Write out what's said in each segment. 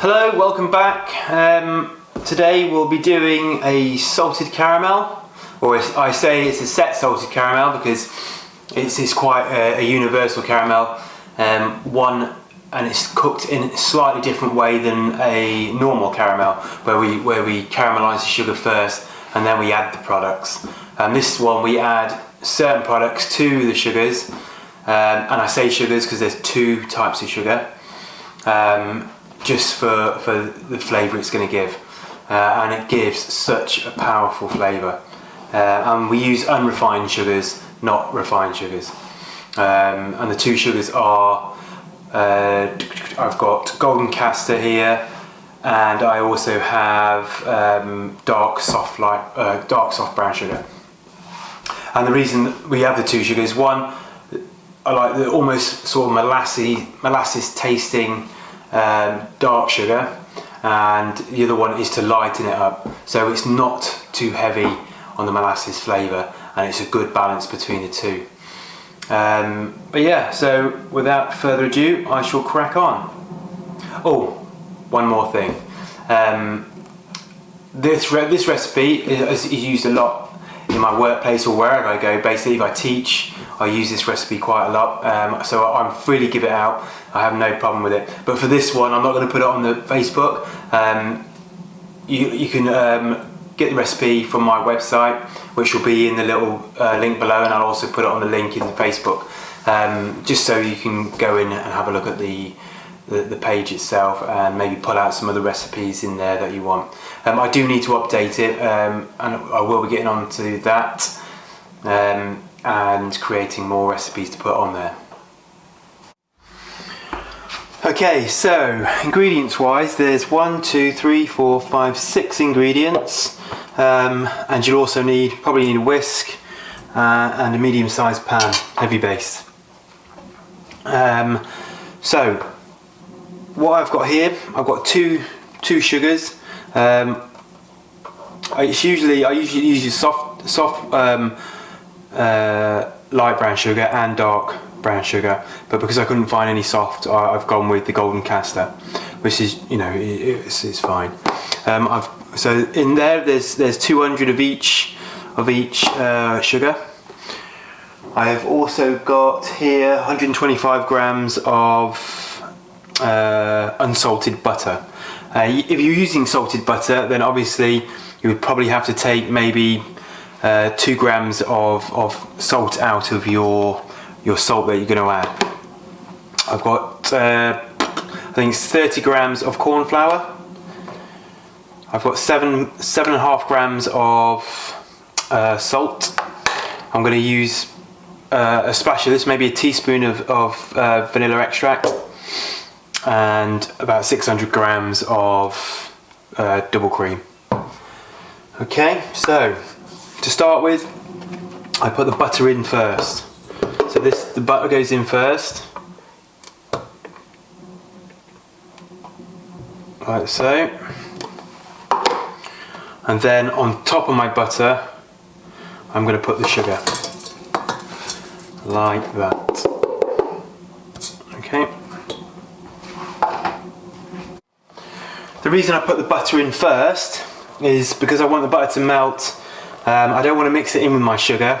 Hello, welcome back. Today we'll be doing a salted caramel, or I say it's a set salted caramel because it's quite a universal caramel. And it's cooked in a slightly different way than a normal caramel, where we caramelise the sugar first and then we add the products. This one we add certain products to the sugars, and I say sugars because there's two types of sugar. Just for the flavour it's going to give, and it gives such a powerful flavour. And we use unrefined sugars, not refined sugars. And the two sugars are, I've got golden castor here, and I also have dark soft brown sugar. And the reason we have the two sugars, one, I like the almost sort of molasses tasting dark sugar, and the other one is to lighten it up so it's not too heavy on the molasses flavour, and it's a good balance between the two. But yeah, so without further ado, I shall crack on. Oh, one more thing. This recipe is used a lot in my workplace or wherever I go. Basically, if I teach, I use this recipe quite a lot, so I'm freely give it out. I have no problem with it. But for this one, I'm not going to put it on the Facebook. You can get the recipe from my website, which will be in the little link below, and I'll also put it on the link in the Facebook, just so you can go in and have a look at the page itself and maybe pull out some other recipes in there that you want. I do need to update it, and I will be getting on to that, and creating more recipes to put on there. Okay, so ingredients wise, there's 1, 2, 3, 4, 5, 6 ingredients, and you'll also probably need a whisk and a medium sized pan, heavy base. So what I've got here, I've got two sugars. I usually use soft light brown sugar and dark brown sugar, but because I couldn't find any soft, I've gone with the golden castor, which is, it's fine. So in there's 200 of each sugar. I have also got here 125 grams of unsalted butter. If you're using salted butter, then obviously you would probably have to take maybe 2 grams of salt out of your salt that you're going to add. I've got I think it's 30 grams of corn flour. I've got 7.5 grams of salt. I'm going to use a splash of this, maybe a teaspoon of vanilla extract, and about 600 grams of double cream. Okay, so to start with, I put the butter in first. So the butter goes in first, like so, and then on top of my butter I'm going to put the sugar, like that. Okay. The reason I put the butter in first is because I want the butter to melt. I don't want to mix it in with my sugar,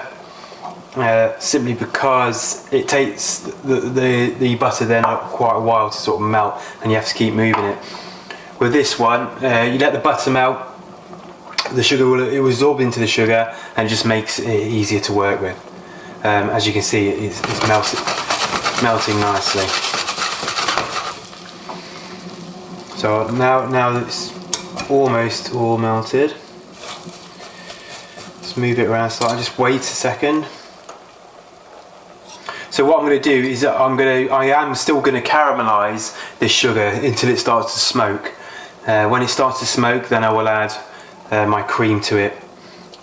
simply because it takes the butter then quite a while to sort of melt, and you have to keep moving it. With this one, you let the butter melt, the sugar will absorb into the sugar, and it just makes it easier to work with. As you can see, it's melting nicely. So now it's almost all melted. Let's move it around slightly. Just wait a second. So what I'm going to do is I am still going to caramelise this sugar until it starts to smoke. When it starts to smoke, then I will add my cream to it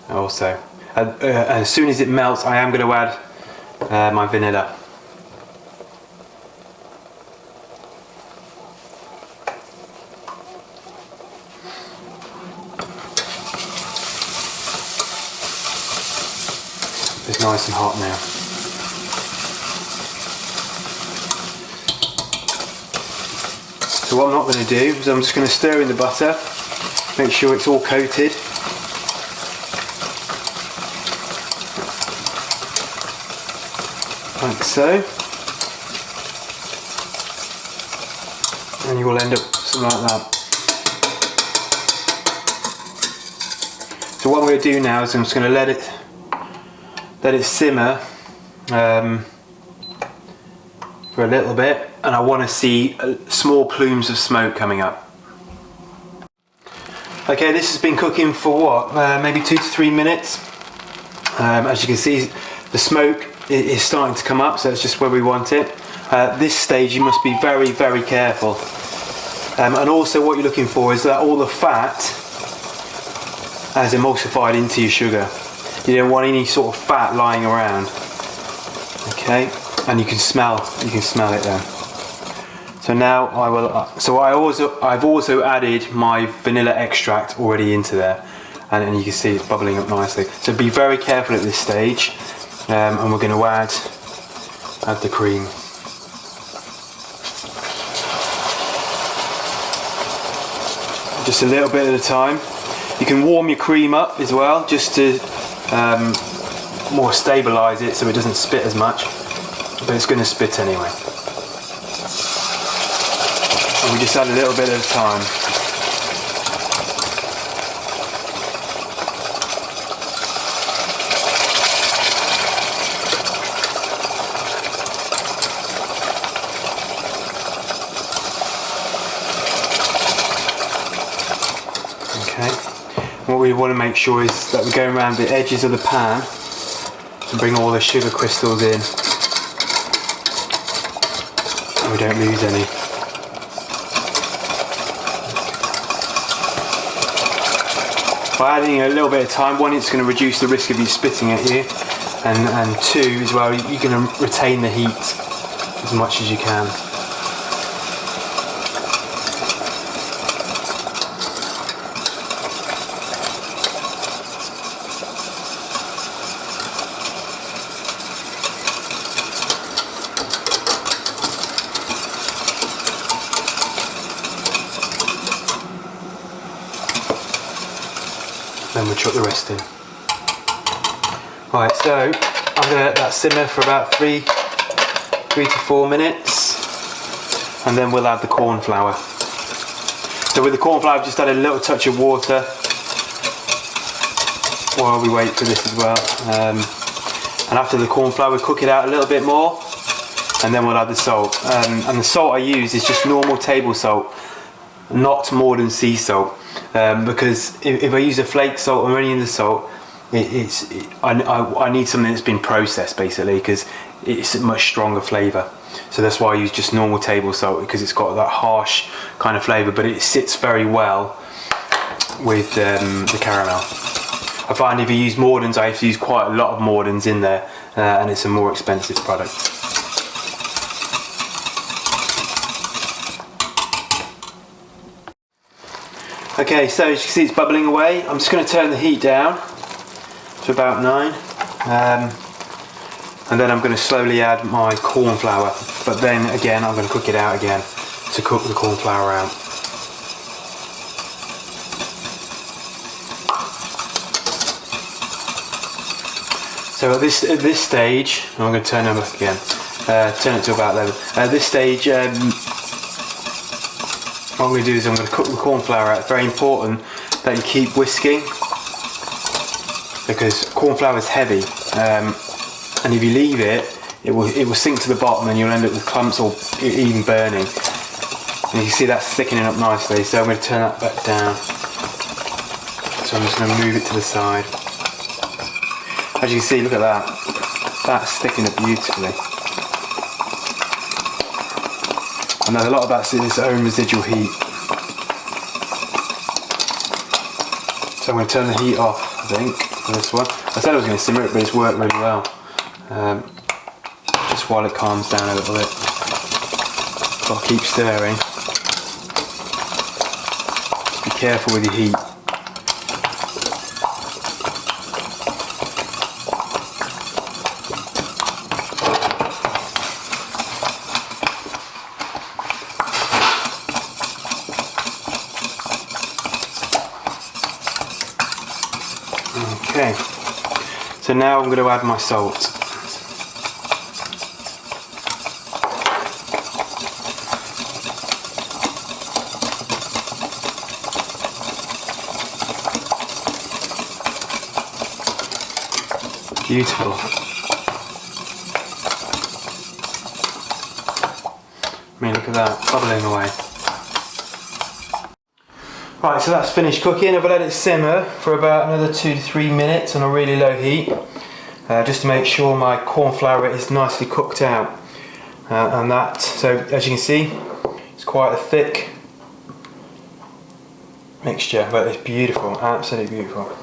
also. As soon as it melts, I am going to add my vanilla. It's nice and hot now. So what I'm not going to do is I'm just going to stir in the butter, make sure it's all coated. Like so. And you will end up something like that. So what I'm going to do now is I'm just going to let it simmer for a little bit, and I want to see small plumes of smoke coming up. Okay, this has been cooking for what, maybe 2 to 3 minutes. As you can see, the smoke is starting to come up, so it's just where we want it. At this stage you must be very, very careful. And also what you're looking for is that all the fat has emulsified into your sugar. You don't want any sort of fat lying around. Okay, and you can smell it there. So now I will. So I've also added my vanilla extract already into there, and you can see it's bubbling up nicely. So be very careful at this stage, and we're going to add the cream. Just a little bit at a time. You can warm your cream up as well, just to more stabilise it so it doesn't spit as much, but it's going to spit anyway. And we just add a little bit at a time. What we want to make sure is that we're going around the edges of the pan to bring all the sugar crystals in, and we don't lose any. By adding a little bit of time, one, it's going to reduce the risk of you spitting at you, and two, as well, you're going to retain the heat as much as you can. Then we'll chuck the rest in. Right, so I'm going to let that simmer for about 3 to 4 minutes, and then we'll add the corn flour. So with the corn flour, I've just added a little touch of water while we wait for this as well. And after the corn flour, we'll cook it out a little bit more, and then we'll add the salt. And the salt I use is just normal table salt, not Morden sea salt. Because if I use a flake salt or any of the salt, I need something that's been processed basically, because it's a much stronger flavour. So that's why I use just normal table salt, because it's got that harsh kind of flavour, but it sits very well with the caramel. I find if you use Mordens, I have to use quite a lot of Mordens in there, and it's a more expensive product. Okay, so as you can see, it's bubbling away. I'm just going to turn the heat down to about 9, and then I'm going to slowly add my corn flour, but then again I'm going to cook it out again to cook the corn flour out. So at this stage, I'm going to turn it up again, turn it to about 11. At this stage, what I'm going to do is I'm going to cook the corn flour out. It's very important that you keep whisking, because corn flour is heavy, and if you leave it, it will sink to the bottom, and you'll end up with clumps or even burning. And you can see that's thickening up nicely. So I'm going to turn that back down. So I'm just going to move it to the side. As you can see, look at that. That's thickening up beautifully. And there's a lot of that's its own residual heat. So I'm going to turn the heat off, I think, for this one. I said I was going to simmer it, but it's worked really well. Just while it calms down a little bit. Got to keep stirring. Be careful with your heat. Okay, so now I'm going to add my salt. Beautiful. I mean, look at that, bubbling away. Right, so that's finished cooking. I've let it simmer for about another 2 to 3 minutes on a really low heat, just to make sure my corn flour is nicely cooked out. And that, so as you can see, it's quite a thick mixture, but it's beautiful, absolutely beautiful.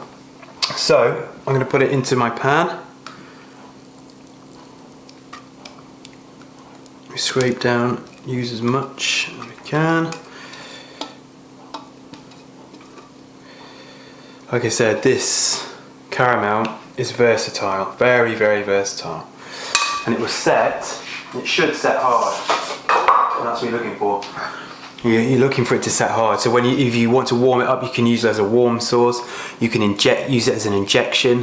So I'm going to put it into my pan. We scrape down, use as much as we can. Like I said, this caramel is versatile, very, very versatile. And it was set, it should set hard. And that's what you're looking for. You're looking for it to set hard. So if you want to warm it up, you can use it as a warm sauce. You can use it as an injection.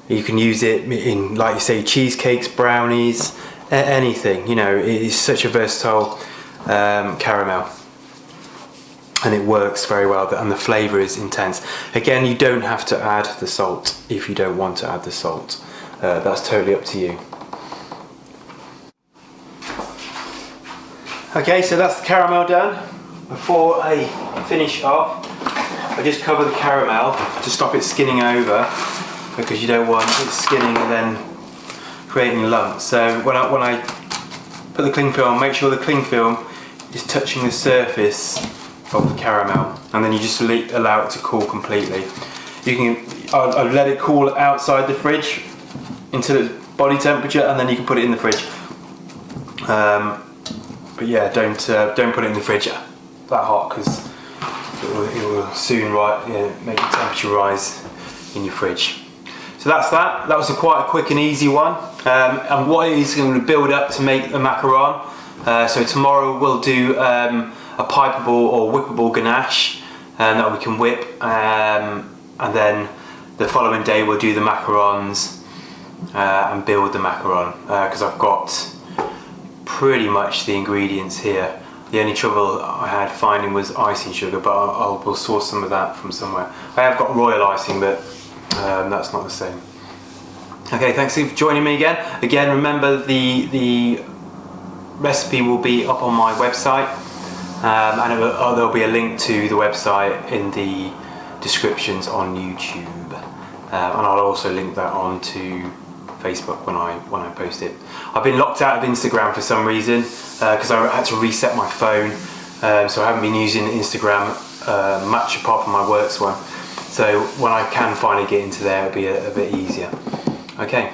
You can use it in, like you say, cheesecakes, brownies, anything. You know, it is such a versatile caramel. And it works very well, and the flavour is intense. Again, you don't have to add the salt if you don't want to add the salt. That's totally up to you. Okay, so that's the caramel done. Before I finish off, I just cover the caramel to stop it skinning over, because you don't want it skinning and then creating lumps. So when I put the cling film on, make sure the cling film is touching the surface of the caramel, and then you just allow it to cool completely. I'll let it cool outside the fridge until it's body temperature, and then you can put it in the fridge. But yeah, don't put it in the fridge that hot, because it will soon make the temperature rise in your fridge. So that's that. That was quite a quick and easy one. And what is going to build up to make the macaron. So tomorrow we'll do a pipeable or whippable ganache that we can whip, and then the following day we'll do the macarons and build the macaron, because I've got pretty much the ingredients here. The only trouble I had finding was icing sugar, but we'll source some of that from somewhere. I have got royal icing, but that's not the same. Okay, thanks for joining me again. Again, remember the recipe will be up on my website, and there'll be a link to the website in the descriptions on YouTube, and I'll also link that on to Facebook when I post it. I've been locked out of Instagram for some reason because I had to reset my phone, so I haven't been using Instagram much apart from my works one. So when I can finally get into there, it'll be a bit easier. Okay.